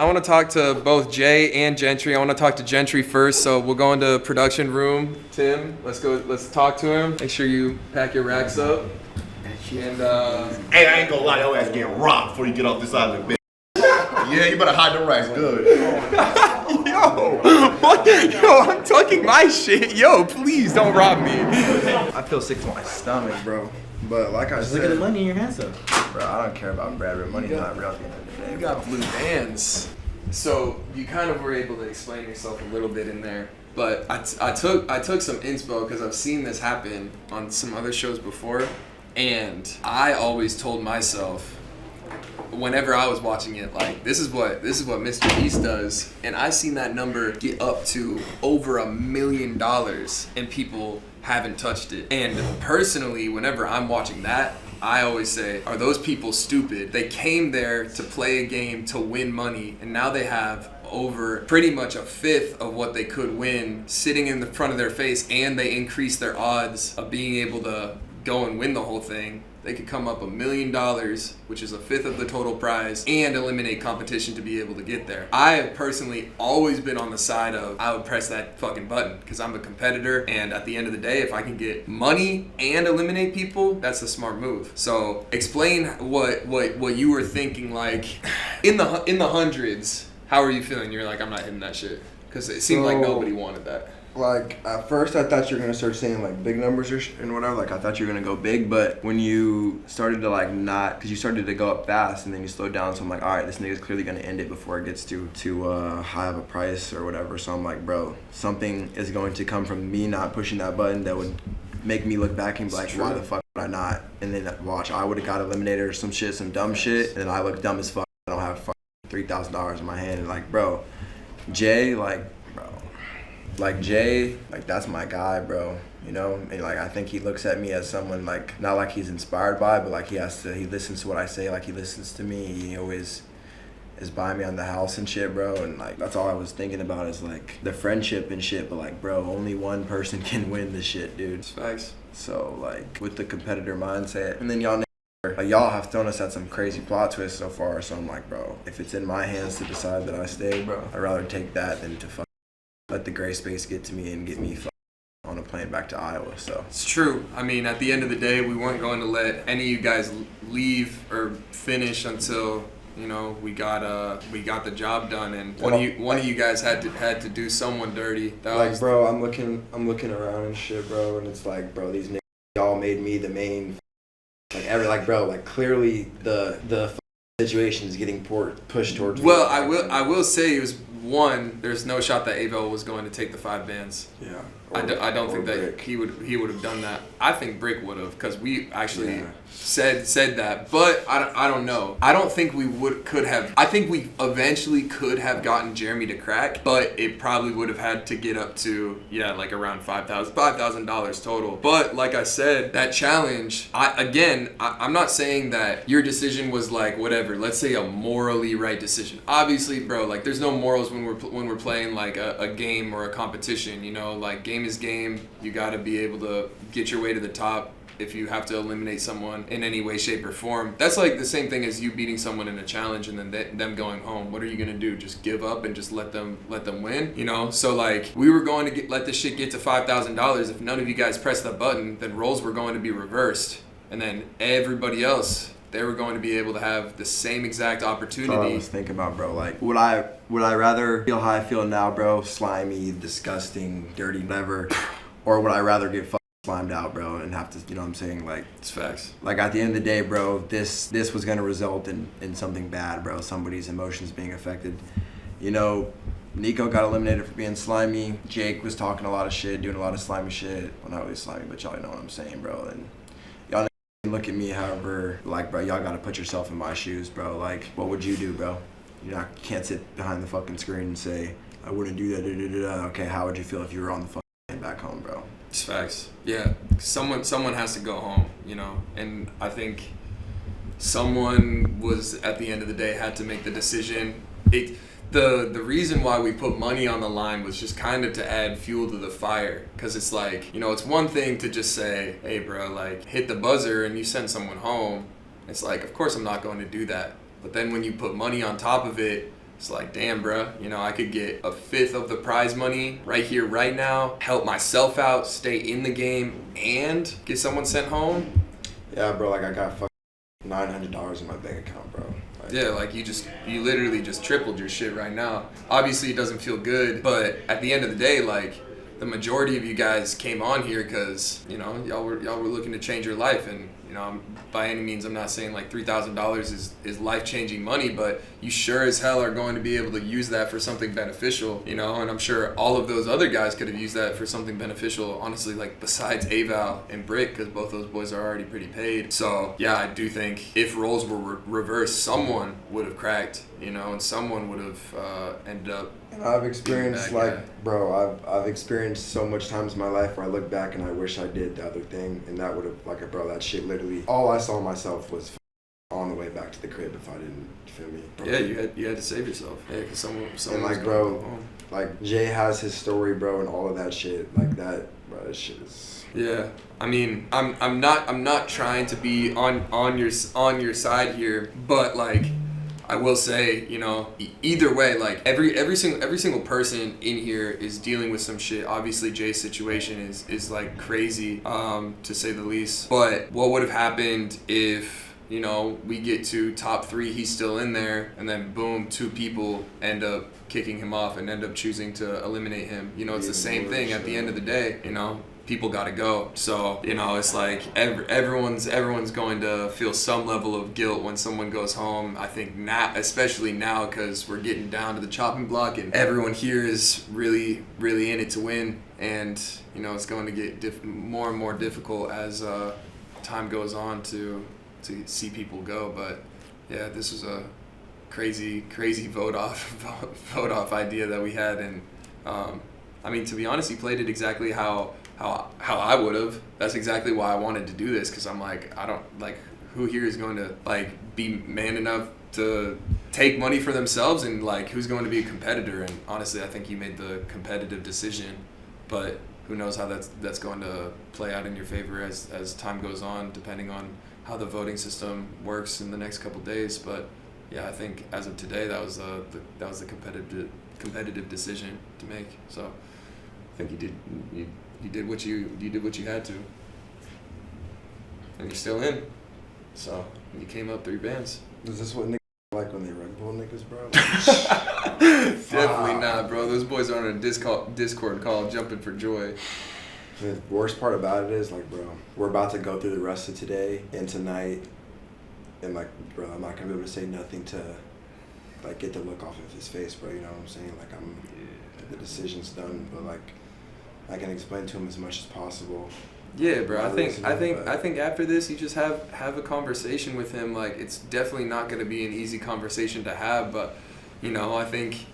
I want to talk to both Jay and Gentry. I want to talk to Gentry first, so we'll go into production room. Tim, let's go. Let's talk to him. Make sure you pack your racks up. And Hey, I ain't gonna lie, your ass getting rocked before you get off this side of the bed. Yeah, you better hide the racks good. yo, I'm talking my shit. Yo, please don't rob me. I feel sick to my stomach, bro. But like I said, look at the money in your hands, though. Bro, I don't care about bread. Money's not real at the end of the day. You got blue bands. So you kind of were able to explain yourself a little bit in there. But I took some inspo because I've seen this happen on some other shows before. And I always told myself, whenever I was watching it, like, this is what Mr. Beast does. And I seen that number get up to over $1 million and people haven't touched it. And personally, whenever I'm watching that, I always say, are those people stupid? They came there to play a game to win money, and now they have over pretty much a fifth of what they could win sitting in the front of their face, and they increase their odds of being able to go and win the whole thing. They could come up $1 million, which is a fifth of the total prize, and eliminate competition to be able to get there. I have personally always been on the side of, I would press that fucking button because I'm a competitor, and at the end of the day, if I can get money and eliminate people, that's a smart move. So explain what you were thinking, like in the hundreds. How are you feeling? You're like, I'm not hitting that shit, because it seemed like nobody wanted that. Like, at first I thought you were going to start saying, like, big numbers and whatever. Like, I thought you were going to go big. But when you started to, like, not... Because you started to go up fast and then you slowed down. So I'm like, all right, this nigga's clearly going to end it before it gets too high of a price or whatever. So I'm like, bro, something is going to come from me not pushing that button that would make me look back and be like, why the fuck would I not? And then watch, I would have got eliminated or some shit, some dumb shit. And then I look dumb as fuck. I don't have $3,000 in my hand. And, like, bro, Jay, like Jay, like, that's my guy, bro, you know? And, like, I think he looks at me as someone, like, not like he's inspired by, but, like, he listens to what I say, like, he listens to me. He always is by me on the house and shit, bro. And, like, that's all I was thinking about is, like, the friendship and shit. But, like, bro, only one person can win this shit, dude. It's facts. So, like, with the competitor mindset. And then y'all have thrown us at some crazy plot twists so far. So I'm like, bro, if it's in my hands to decide that I stay, bro, I'd rather take that than to let the gray space get to me and get me on a plane back to Iowa. So it's true. I mean, at the end of the day, we weren't going to let any of you guys leave or finish until, you know, we got the job done, and one of you guys had to do someone dirty. Bro, I'm looking around and shit, bro, and it's like, bro, these niggas y'all made me the main, clearly the situation is getting pushed towards me. Well, I will say it was. One, there's no shot that Abel was going to take the 5 bands. Yeah. I don't think Brick. that he would have done that. I think Brick would have, because we actually said that. But I don't know. I don't think we could have. I think we eventually could have gotten Jeremy to crack, but it probably would have had to get up to like around $5,000 total. But like I said, that challenge. I'm not saying that your decision was like whatever. Let's say a morally right decision. Obviously, bro, like there's no morals when we're playing like a game or a competition. You know, like game is game. You got to be able to get your way to the top. If you have to eliminate someone in any way, shape, or form, that's like the same thing as you beating someone in a challenge and then them going home. What are you gonna do? Just give up and just let them win? You know? So like we were going to let this shit get to $5,000. If none of you guys pressed the button, then roles were going to be reversed, and then everybody else, they were going to be able to have the same exact opportunity. That's all I was thinking about, bro. Like, would I rather feel how I feel now, bro? Slimy, disgusting, dirty, whatever, or would I rather get slimed out, bro, and have to, you know what I'm saying? Like, it's facts. Like, at the end of the day, bro, this was gonna result in something bad, bro. Somebody's emotions being affected. You know, Nico got eliminated for being slimy. Jake was talking a lot of shit, doing a lot of slimy shit. Well, not really slimy, but y'all know what I'm saying, bro. And y'all look at me, however, like, bro, y'all gotta put yourself in my shoes, bro. Like, what would you do, bro? You can't sit behind the fucking screen and say, I wouldn't do that, Okay, how would you feel if you were on the fucking plane back home, bro? It's facts. Yeah. Someone has to go home, you know? And I think someone was, at the end of the day, had to make the decision. The reason why we put money on the line was just kind of to add fuel to the fire. Because it's like, you know, it's one thing to just say, hey, bro, like, hit the buzzer and you send someone home. It's like, of course I'm not going to do that. But then when you put money on top of it, It's like, damn, bro, you know, I could get a fifth of the prize money right here, right now, help myself out, stay in the game, and get someone sent home. Yeah, bro, like I got $900 in my bank account, bro. Like, Yeah, like you literally just tripled your shit right now. Obviously, it doesn't feel good, but at the end of the day, like, the majority of you guys came on here because, you know, y'all were looking to change your life, and, you know, by any means, I'm not saying like $3,000 is life-changing money, but you sure as hell are going to be able to use that for something beneficial, you know, and I'm sure all of those other guys could have used that for something beneficial, honestly, like besides Aval and Brick, because both those boys are already pretty paid. So yeah, I do think if roles were reversed, someone would have cracked, you know, and someone would have ended up. And I've experienced, Back, like, bro, I've experienced so much times in my life where I look back and I wish I did the other thing, and that would have, like, bro, that shit literally, all I saw myself was on the way back to the crib if I didn't, feel me? Bro. Yeah, you had to save yourself. Yeah, because someone and, like, was bro, going home. like, Jay has his story, bro, and all of that shit, like, that, bro, that shit is... Yeah, I mean, I'm not trying to be on your side here, but like, I will say, you know, either way, like every single person in here is dealing with some shit. Obviously, Jay's situation is like crazy, to say the least. But what would have happened if, you know, we get to top 3, he's still in there, and then boom, 2 people end up kicking him off and end up choosing to eliminate him. You know, it's the same thing at the end of the day, you know. People gotta go. So, you know, it's like everyone's going to feel some level of guilt when someone goes home. I think now, especially now, because we're getting down to the chopping block and everyone here is really, really in it to win. And, you know, it's going to get more and more difficult as time goes on to see people go. But yeah, this was a crazy vote off idea that we had. And I mean, to be honest, he played it exactly how I would have. That's exactly why I wanted to do this, because I'm like, I don't, like, who here is going to, like, be man enough to take money for themselves, and, like, who's going to be a competitor? And honestly, I think you made the competitive decision, but who knows how that's going to play out in your favor as time goes on, depending on how the voting system works in the next couple days. But yeah, I think as of today, that was the competitive decision to make. So I think you did what you had to, and you're still in. So you came up 3 bands. Is this what niggas like when they Red Bull niggas, bro? Definitely not, bro. Those boys are on a Discord call, jumping for joy. The worst part about it is, like, bro, we're about to go through the rest of today and tonight, and, like, bro, I'm not gonna be able to say nothing to, like, get the look off of his face, bro. You know what I'm saying? Like, the decision's done, but, like, I can explain to him as much as possible. Yeah, bro. I think after this, you just have a conversation with him. Like, it's definitely not going to be an easy conversation to have, but, you know, I think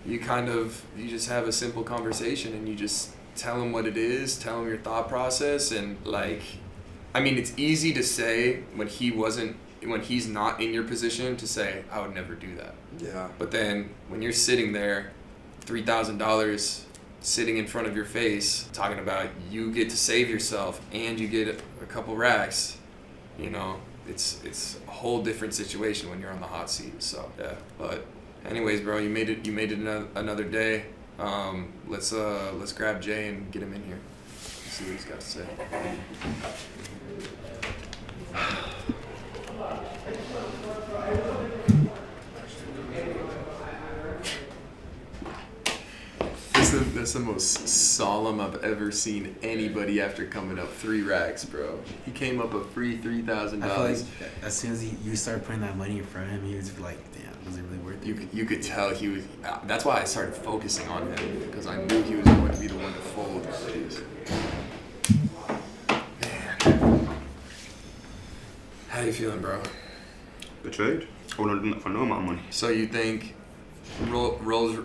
you just have a simple conversation, and you just tell him what it is, tell him your thought process, and, like, I mean, it's easy to say when he's not in your position to say, I would never do that. Yeah. But then when you're sitting there, $3,000 sitting in front of your face, talking about you get to save yourself and you get a couple racks, you know, it's a whole different situation when you're on the hot seat. So yeah, but anyways, bro, you made it another day. Let's grab Jay and get him in here. Let's see what he's got to say. That's the most solemn I've ever seen anybody after coming up 3 racks, bro. He came up a free $3,000. I feel like as soon as you started putting that money in front of him, he was like, damn, was it really worth it? You could tell he was. That's why I started focusing on him, because I knew he was going to be the one to fold. Man. How you feeling, bro? Betrayed. I wouldn't have done that for no amount of money. So you think roles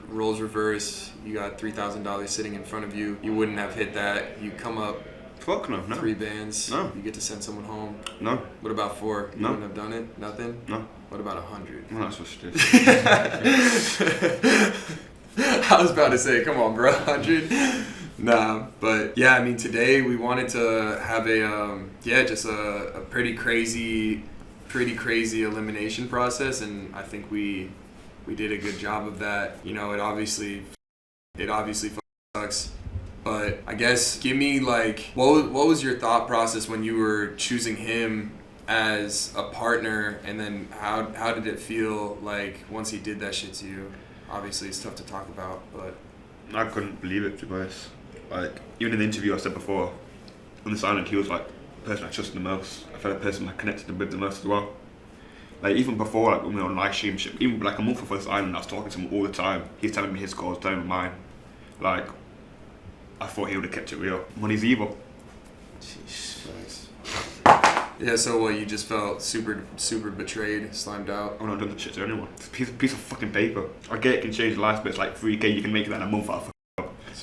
reverse, you got $3,000 sitting in front of you, you wouldn't have hit that, you come up Fuck no. 3 bands, No. you get to send someone home. No. What about 4? You No. wouldn't have done it? Nothing? No. What about 100? Well, that's what's this. I was about to say, come on, bro, 100? Nah, but yeah, I mean, today we wanted to have just a pretty crazy elimination process, and I think we we did a good job of that. You know, it obviously sucks. But I guess give me like what was your thought process when you were choosing him as a partner, and then how did it feel like once he did that shit to you? Obviously it's tough to talk about, but I couldn't believe it, to be honest. Like, even in the interview I said before, on this island, he was like the person I trusted the most. I felt the person I connected with the most as well. Like, even before, like when we were on live stream shit, even like a month before this island, I was talking to him all the time. He's telling me his goals, telling me mine. Like, I thought he would have kept it real. Money's evil. nice. Yeah, so what, you just felt super betrayed, slimed out? I've not done that shit to anyone. It's a piece of fucking paper. I get it can change lives, but it's like 3K, you can make that in a month out of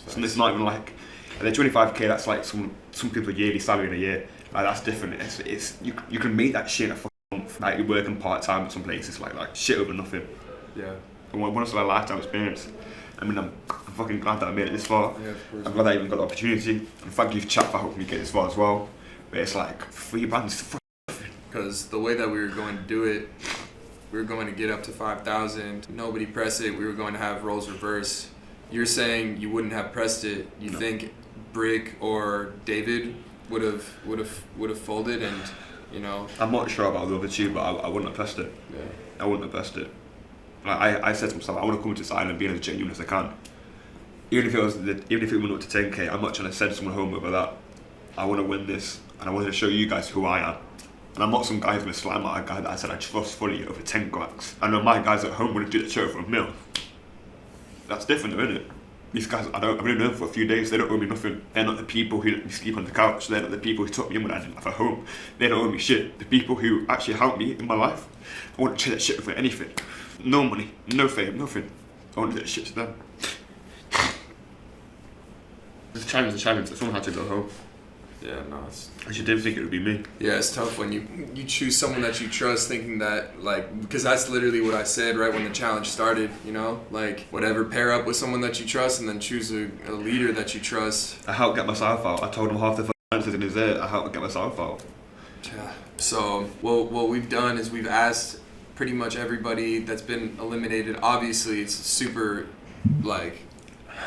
so it's not even like, and then 25K, that's like some people's yearly salary in a year. Like, that's different. It's you can make that shit in a fucking month. Like, you're working part-time at some places, like shit over nothing. Yeah. And once in a lifetime experience. I mean, I'm fucking glad that I made it this far. Yeah, of course. I'm glad I even got the opportunity. And thank you, chat, for helping me get this far as well. But it's like, £3 is fucking nothing. Because the way that we were going to do it, we were going to get up to 5,000. Nobody pressed it. We were going to have roles reversed. You're saying you wouldn't have pressed it. You think Brick or David would have folded, and you know? I'm not sure about the other two, but I wouldn't have pressed it. Yeah. I wouldn't have pressed it. Like, I said to myself, I want to come to this island being as genuine as I can. Even if it went up to 10K, I'm not trying to send someone home over that. I want to win this, and I wanted to show you guys who I am. And I'm not some guy who's going to slam out a guy that I said I trust fully over 10 cracks. I know my guys at home wouldn't do the show for a mil. That's different though, isn't it? These guys, I've only known them for a few days, they don't owe me nothing. They're not the people who let me sleep on the couch, they're not the people who took me in when I didn't have a home. They don't owe me shit. The people who actually helped me in my life, I wouldn't trade that shit for anything. No money, no fame, nothing. I wouldn't do that shit to them. It's a challenge, someone had to go home. Yeah, no, it's... I just didn't think it would be me. Yeah, it's tough when you choose someone that you trust, thinking that, like, because that's literally what I said right when the challenge started, you know? Like, whatever, pair up with someone that you trust and then choose a leader that you trust. I helped get myself out. I told him half the answers in his ear. I helped get myself out. Yeah. So, what we've done is we've asked pretty much everybody that's been eliminated. Obviously, it's super, like,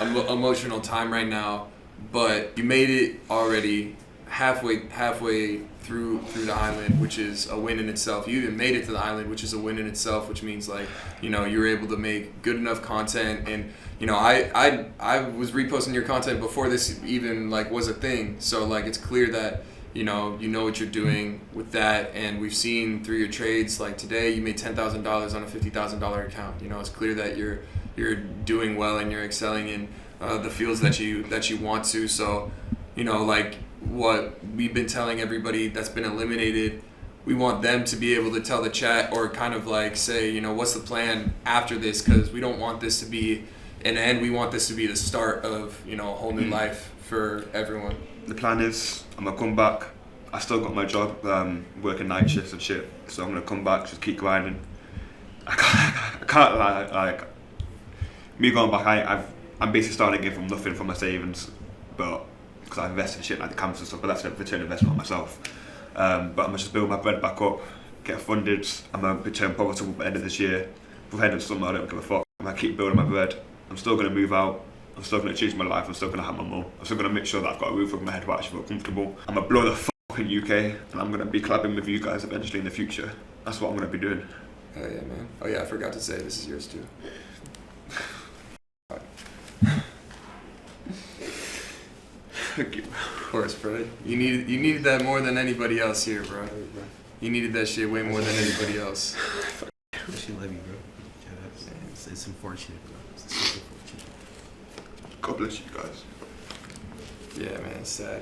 emotional time right now, but you made it already halfway through the island, which is a win in itself. You even made it to the island, which is a win in itself, which means, like, you know, you were able to make good enough content. And you know, I was reposting your content before this even like was a thing, so like it's clear that you know what you're doing with that. And we've seen through your trades, like today you made $10,000 on a $50,000 account. You know, it's clear that you're doing well and you're excelling in the fields that you want to. So you know, like what we've been telling everybody that's been eliminated, we want them to be able to tell the chat, or kind of like say, you know, what's the plan after this, because we don't want this to be an end. We want this to be the start of, you know, a whole new life for everyone. The plan is I'm gonna come back. I still got my job, working night shifts and shit, so I'm gonna come back, just keep grinding. I can't lie, like me going back, I'm basically starting again from nothing from my savings, but because I invested in shit like the cameras and stuff, but that's a return investment on myself. But I'm gonna just build my bread back up, get funded. I'm gonna return profitable by the end of this year. By the end of summer, I don't give a fuck. I'm gonna keep building my bread. I'm still gonna move out. I'm still gonna change my life. I'm still gonna have my mum. I'm still gonna make sure that I've got a roof over my head where I actually feel comfortable. I'm gonna blow the fucking UK, and I'm gonna be collabing with you guys eventually in the future. That's what I'm gonna be doing. Hell yeah, man. Oh yeah, I forgot to say, this is yours too. Thank you. Of course, bro. You needed that more than anybody else here, bro. You needed that shit way more than anybody else. She love you, bro. Yeah, it's unfortunate, bro. It's super unfortunate. God bless you guys. Yeah, man, it's sad.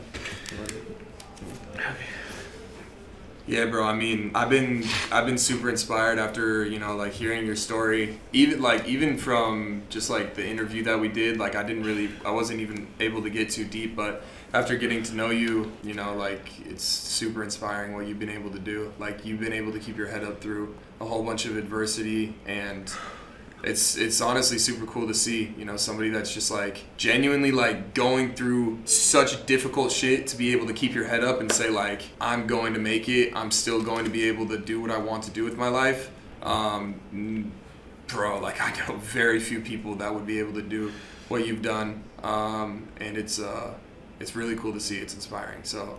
Yeah, bro. I mean, I've been super inspired after, you know, like hearing your story. Even from just like the interview that we did, like I wasn't even able to get too deep, but after getting to know you, you know, like it's super inspiring what you've been able to do. Like you've been able to keep your head up through a whole bunch of adversity, and it's honestly super cool to see, you know, somebody that's just like genuinely like going through such difficult shit to be able to keep your head up and say like, I'm going to make it. I'm still going to be able to do what I want to do with my life. bro, like I know very few people that would be able to do what you've done, and it's really cool to see. It's inspiring. So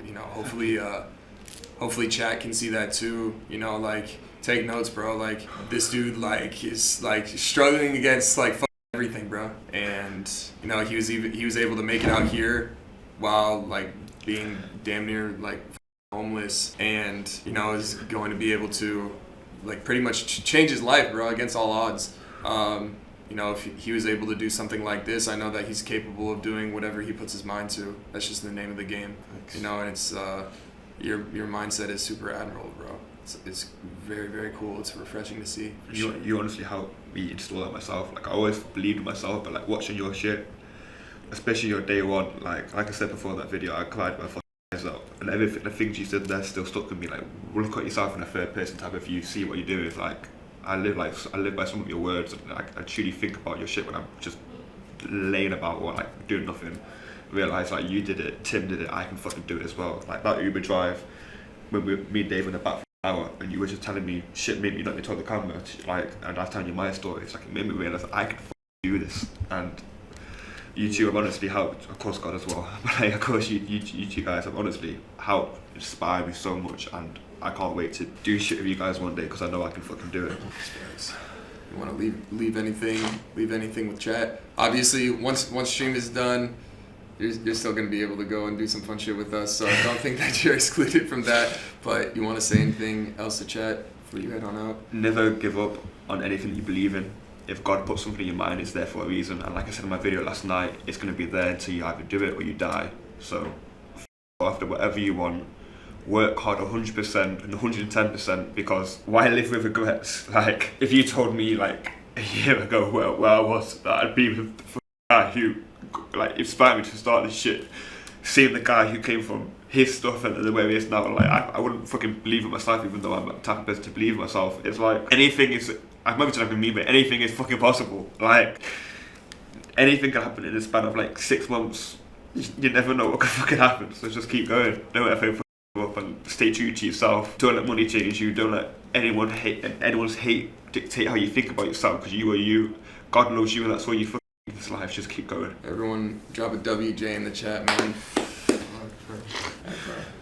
hopefully chat can see that too. Like take notes, bro. Like this dude like is like struggling against like everything, bro. And he was able to make it out here while like being damn near like homeless, and is going to be able to like pretty much change his life, bro, against all odds. If he was able to do something like this, I know that he's capable of doing whatever he puts his mind to. That's just the name of the game. And it's your mindset is super admirable, bro. It's very, very cool. It's refreshing to see. You honestly helped me install that myself. Like I always believed in myself, but like watching your shit, especially your day one, like I said before in that video, I cried my fucking eyes out, and everything, the things you said there still stuck with me. Like look at yourself in a third person type of view, see what you do. It's like I live by some of your words, and I truly think about your shit when I'm just laying about or like doing nothing. Realize like you did it, Tim did it, I can fucking do it as well. Like that Uber drive when me and Dave in the back for an hour, and you were just telling me shit, made me let me talk the camera, like, and I was telling you my story. It's like it made me realize I can fucking do this, and you two have honestly helped, of course God as well, but like, of course you two guys have honestly helped inspire me so much, and I can't wait to do shit with you guys one day because I know I can fucking do it. You want to leave anything with chat? Obviously, once stream is done, you're still going to be able to go and do some fun shit with us, so I don't think that you're excluded from that. But you want to say anything else to chat before you head on out? Never give up on anything you believe in. If God puts something in your mind, it's there for a reason. And like I said in my video last night, it's going to be there until you either do it or you die. So after whatever you want, work hard 100% and 110%, because why live with regrets? Like, if you told me like a year ago where I was, that I'd be with the guy who like inspired me to start this shit, seeing the guy who came from his stuff and the way he is now, like I wouldn't fucking believe in myself, even though I'm the type of person to believe in myself. It's like anything is, I remember talking to me, but anything is fucking possible. Like anything can happen in the span of like 6 months. You never know what can fucking happen, so just keep going. Don't ever up and stay true to yourself. Don't let money change you. Don't let anyone's hate dictate how you think about yourself, because you are you. God loves you, and that's all you fucking need in this life. Just keep going. Everyone drop a WJ in the chat, man.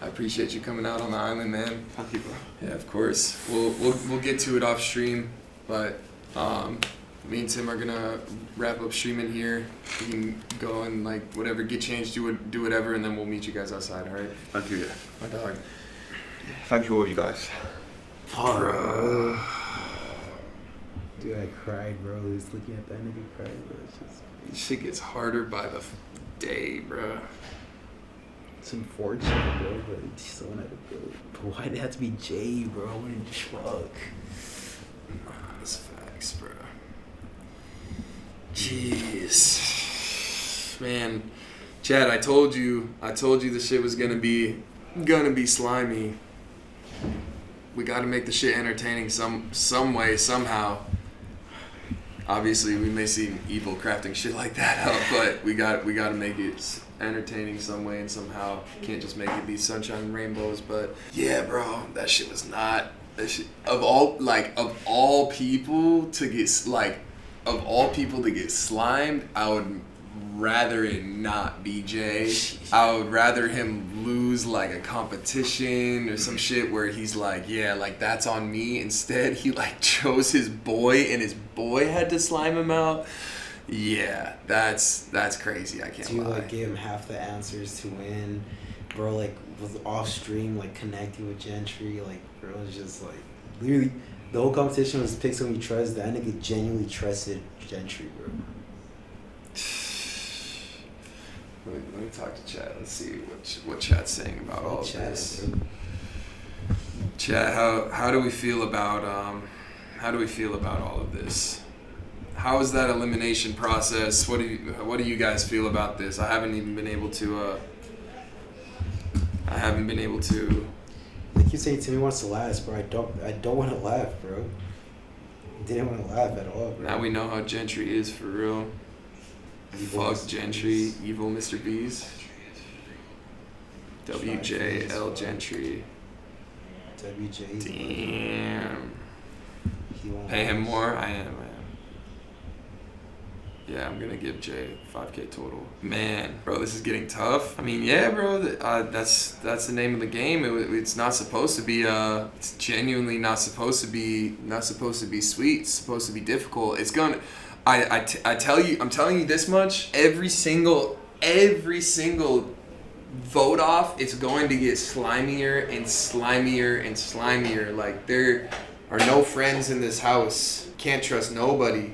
I appreciate you coming out on the island, man. Thank you, bro. Yeah, of course. We'll get to it off stream, but me and Tim are gonna wrap up streaming here. We can go and like whatever, get changed, do whatever, and then we'll meet you guys outside. All right? Thank you. Yeah. My dog. Thank you all, you guys. Bro. Dude, I cried, bro. Just looking at that nigga cry, bro. It's just... This shit gets harder by the day, bro. It's unfortunate, bro, but it's so not a good. But why did it have to be Jay, bro? What a fuck. That's facts, bro. Jeez, man. Chad, I told you the shit was gonna be slimy. We gotta make the shit entertaining some way, somehow. Obviously, we may seem evil crafting shit like that out, but we gotta make it entertaining some way and somehow. Can't just make it be sunshine and rainbows. But yeah, bro, that shit was not. That shit, of all people to get slimed, I would rather it not be Jay. I would rather him lose like a competition or some shit where he's like, yeah, like that's on me. Instead, he like chose his boy and his boy had to slime him out. Yeah, that's crazy. I can't lie. Like give him half the answers to win, bro. Like was off stream, like connecting with Gentry. Like bro, it was just like literally the whole competition was pick someone you trust. That nigga genuinely trusted Gentry, bro. Let me talk to Chad. Let's see what Chad's saying about all of this. Bro. Chad, how do we feel about all of this? How is that elimination process? What do you guys feel about this? I haven't been able to. Like you say, Timmy wants to last, bro. I don't want to laugh, bro. Didn't want to laugh at all, bro. Now we know how Gentry is for real. Evil Fuck Gentry, evil Mr. B's. WJL Gentry. WJ. Damn. Pay him more? I am. Yeah, I'm gonna give Jay 5K total. Man, bro, this is getting tough. I mean, yeah, bro, that's the name of the game. It's not supposed to be. It's genuinely not supposed to be. Not supposed to be sweet. It's supposed to be difficult. It's gonna. I tell you. I'm telling you this much. Every single vote off, it's going to get slimier and slimier and slimier. Like there are no friends in this house. Can't trust nobody.